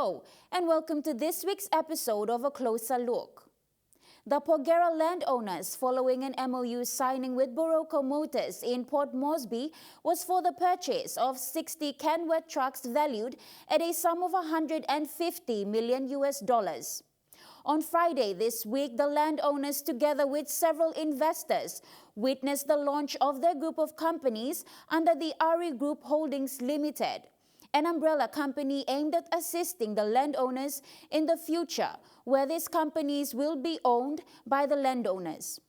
Hello, and welcome to this week's episode of A Closer Look. The Porgera Landowners, following an MOU signing with Boroko Motors in Port Moresby, was for the purchase of 60 Kenworth trucks valued at a sum of $150 million. On Friday this week, the landowners, together with several investors, witnessed the launch of their group of companies under the RE Group Holdings Limited, an umbrella company aimed at assisting the landowners in the future, where these companies will be owned by the landowners.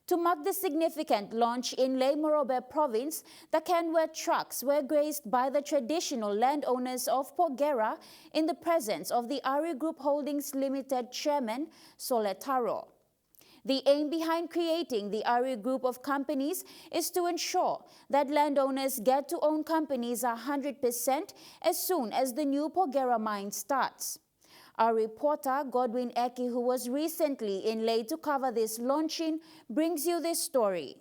To mark the significant launch in Le Morobe province, the Kenworth trucks were graced by the traditional landowners of Pogera in the presence of the RE Group Holdings Limited chairman, Soletaro. The aim behind creating the RE Group of companies is to ensure that landowners get to own companies 100% as soon as the new Pogera mine starts. Our reporter, Godwin Eki, who was recently in Leh to cover this launching, brings you this story.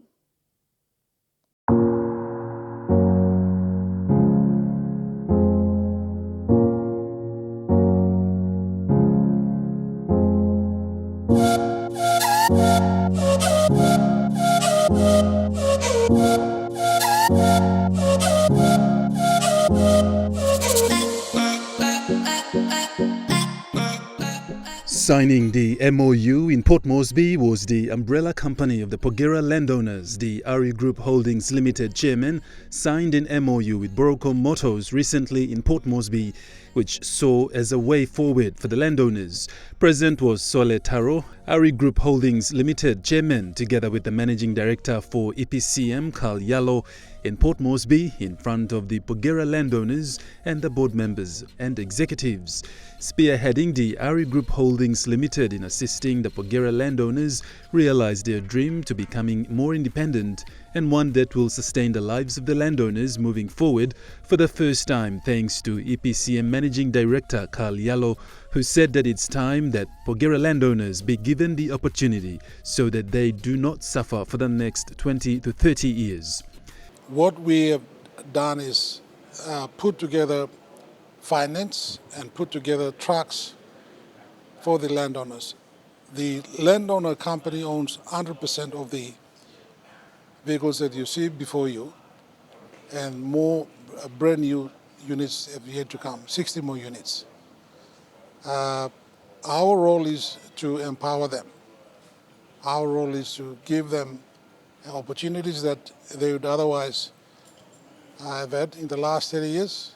Signing the MOU in Port Moresby was the umbrella company of the Porgera Landowners. The RE Group Holdings Limited chairman signed an MOU with Boroko Motors recently in Port Moresby, which saw as a way forward for the landowners. Present was Soletaro, RE Group Holdings Limited chairman, together with the managing director for EPCM, Carl Yalo, in Port Moresby, in front of the Pogera landowners and the board members and executives. Spearheading the RE Group Holdings Limited in assisting the Pogera landowners realize their dream to becoming more independent, and one that will sustain the lives of the landowners moving forward for the first time, thanks to EPCM Managing Director Carl Yalo, who said that it's time that Pogera landowners be given the opportunity so that they do not suffer for the next 20 to 30 years. What we have done is put together finance and put together trucks for the landowners. The landowner company owns 100% of the vehicles that you see before you, and more brand new units have yet to come, 60 more units. Our role is to empower them. Our role is to give them opportunities that they would otherwise have had in the last 30 years,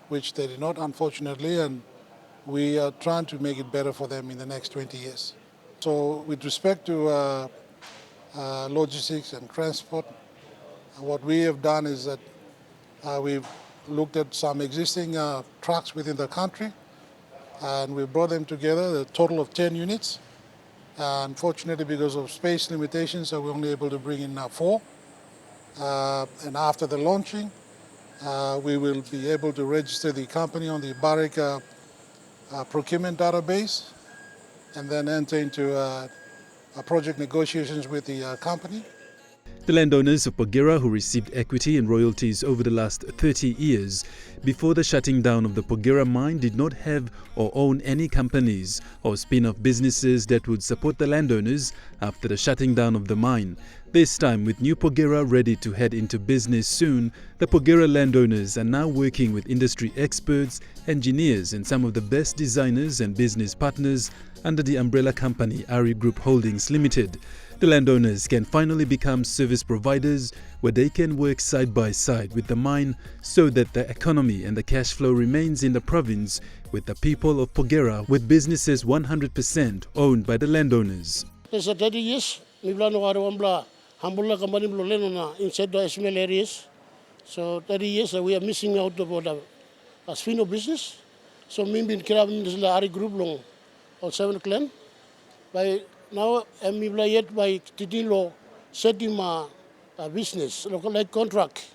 which they did not, unfortunately, and we are trying to make it better for them in the next 20 years. So with respect to logistics and transport, what we have done is that we've looked at some existing trucks within the country, and we brought them together, a total of 10 units. Unfortunately, because of space limitations, we're only able to bring in 4. And after the launching, we will be able to register the company on the Barrick procurement database and then enter into project negotiations with the company. The landowners of Pogera, who received equity and royalties over the last 30 years before the shutting down of the Pogera mine, did not have or own any companies or spin-off businesses that would support the landowners after the shutting down of the mine. This time, with new Pogera ready to head into business soon, the Pogera landowners are now working with industry experts, engineers and some of the best designers and business partners under the umbrella company RE Group Holdings Limited. The landowners can finally become service providers where they can work side by side with the mine so that the economy and the cash flow remains in the province with the people of Pogera, with businesses 100% owned by the landowners. There's 30 years, Hamburg company inside the small areas. So 30 years we are missing out about a spin-off business. So maybe in the RE Group long or 7 clan. By now I'm yet by Tidilo setting my business, local like contract.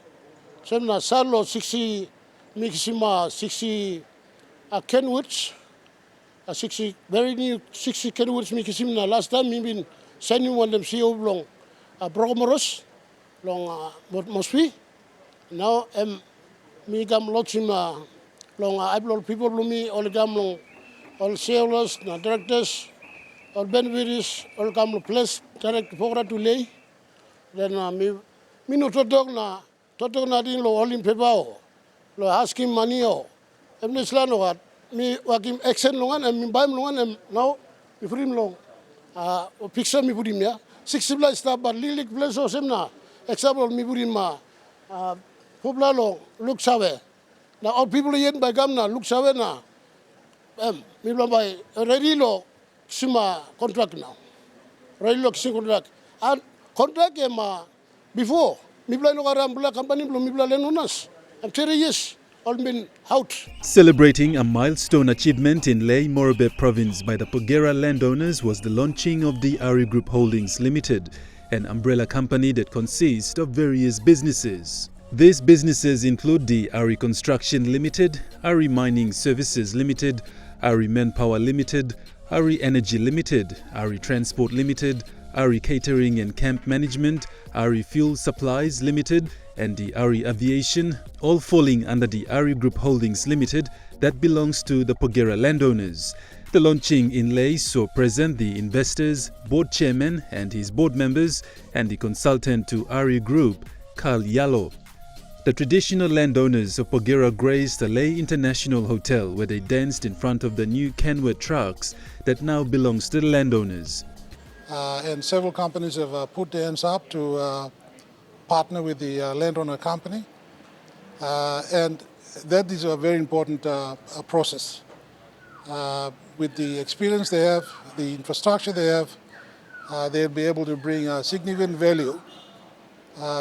So now Salo 60 Mixima 60 Kenwoods, 60 very new 60 Kenwoods Mixima last time maybe sending one them CEO long Brogomoros long Mosby. Now me come launching long I people lumi all come long all sailors, directors, all beneficiaries, all come to place direct Pogera to lay. Then me no totok na din lo olim pebao lo asking money o. Emni slano kat mi wakim action longan em mi baim longan em now mi furim long picture mi budim ya 60 plus staff but lilik place o semna example mi budim ma popla lo look sawe na all people yen by gamna look sawe na mi lo by ready lo sima contract now ready lo sima contract and contract ma before mi bla no garam bla company bla mi bla Landowners and 30 years all been out. Celebrating a milestone achievement in Ley Morobe province by the Porgera Landowners was the launching of the Ari Group Holdings Limited, an umbrella company that consists of various businesses. These businesses include the Ari Construction Limited, Ari Mining Services Limited, Ari Manpower Limited, Ari Energy Limited, Ari Transport Limited, Ari Catering and Camp Management, Ari Fuel Supplies Limited, and the Ari Aviation, all falling under the Ari Group Holdings Limited that belongs to the Pogera Landowners. The launching in Ley saw present the investors, board chairman and his board members, and the consultant to Ari Group, Carl Yalo. The traditional landowners of Pogera graced the Ley International Hotel where they danced in front of the new Kenworth trucks that now belongs to the landowners. And several companies have put their hands up to partner with the landowner company. And that is a very important process. With the experience they have, the infrastructure they have, they'll be able to bring significant value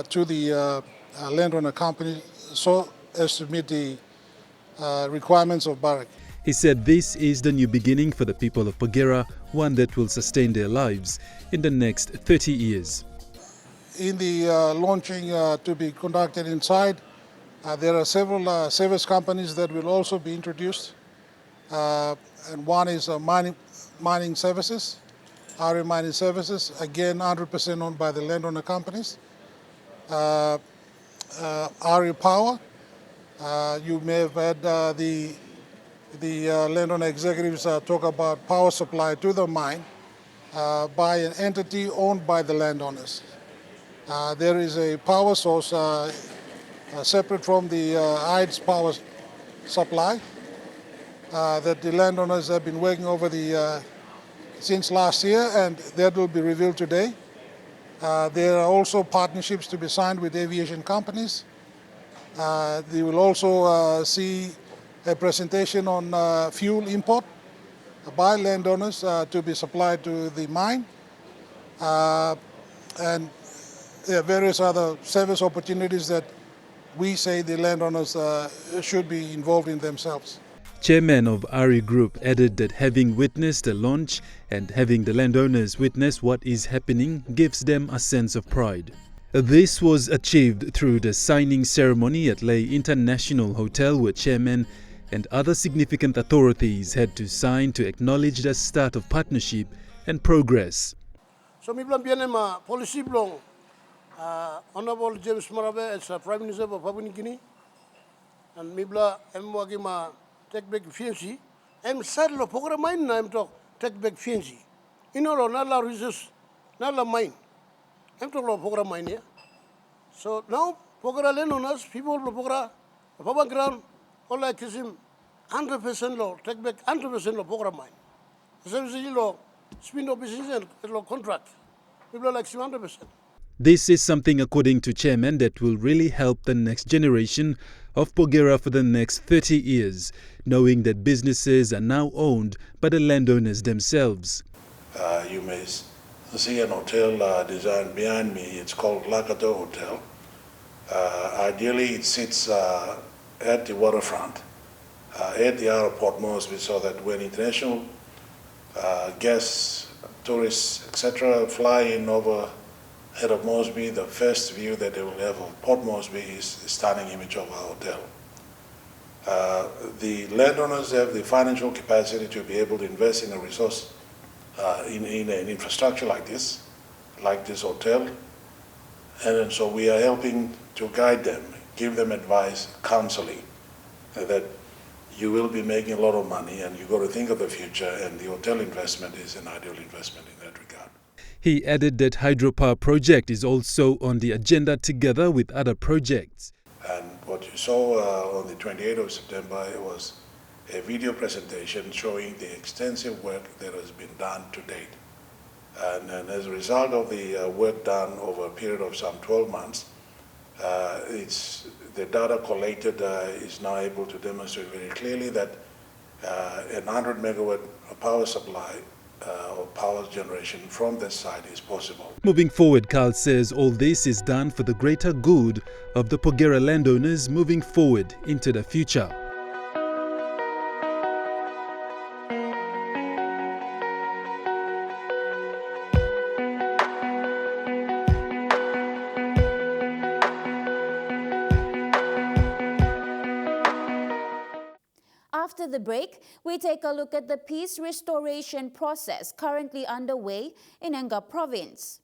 to the landowner company so as to meet the requirements of Barrack. He said this is the new beginning for the people of Pogera, one that will sustain their lives in the next 30 years. In the launching to be conducted inside, there are several service companies that will also be introduced. And one is mining services, Ari Mining Services, again 100% owned by the landowner companies. Ari Power, you may have had the landowner executives talk about power supply to the mine by an entity owned by the landowners. There is a power source separate from the IDES power supply that the landowners have been working over since last year, and that will be revealed today. There are also partnerships to be signed with aviation companies. They will also see a presentation on fuel import by landowners to be supplied to the mine. And there are various other service opportunities that we say the landowners should be involved in themselves. Chairman of Ari Group added that having witnessed the launch and having the landowners witness what is happening gives them a sense of pride. This was achieved through the signing ceremony at Ley International Hotel where chairman and other significant authorities had to sign to acknowledge the start of partnership and progress. So mi bilang biar nama policy belong Honorable James Marabe as Prime Minister of Papua New Guinea and mi bilang wagi ma take back efficiency. Sad lo Pogera mine na talk take back efficiency. Inolo nala resource nala mine. Talk lo Pogera mine ya. So now Pogera Landowners people lo Pogera Papa ground all like him 100% lo take back 100% lo Pogera mine. Essentially lo spin-off business and lo contract. People like 100%. This is something, according to chairman, that will really help the next generation of Pogera for the next 30 years, knowing that businesses are now owned by the landowners themselves. You may see an hotel designed behind me. It's called Lakato Hotel. Ideally, it sits at the waterfront, at the Isle of Port Moresby, so that when international guests, tourists, etc., fly in over head of Moresby, the first view that they will have of Port Moresby is a stunning image of our hotel. The landowners have the financial capacity to be able to invest in a resource, in an infrastructure like this hotel, and so we are helping to guide them, give them advice, counseling, that you will be making a lot of money, and you've got to think of the future, and the hotel investment is an ideal investment in that regard. He added that hydropower project is also on the agenda together with other projects. And what you saw on the 28th of September was a video presentation showing the extensive work that has been done to date. And as a result of the work done over a period of some 12 months, the data collated is now able to demonstrate very clearly that a 100 megawatt power supply or power generation from this site is possible. Moving forward, Carl says all this is done for the greater good of the Porgera landowners moving forward into the future. After the break, we take a look at the peace restoration process currently underway in Enga Province.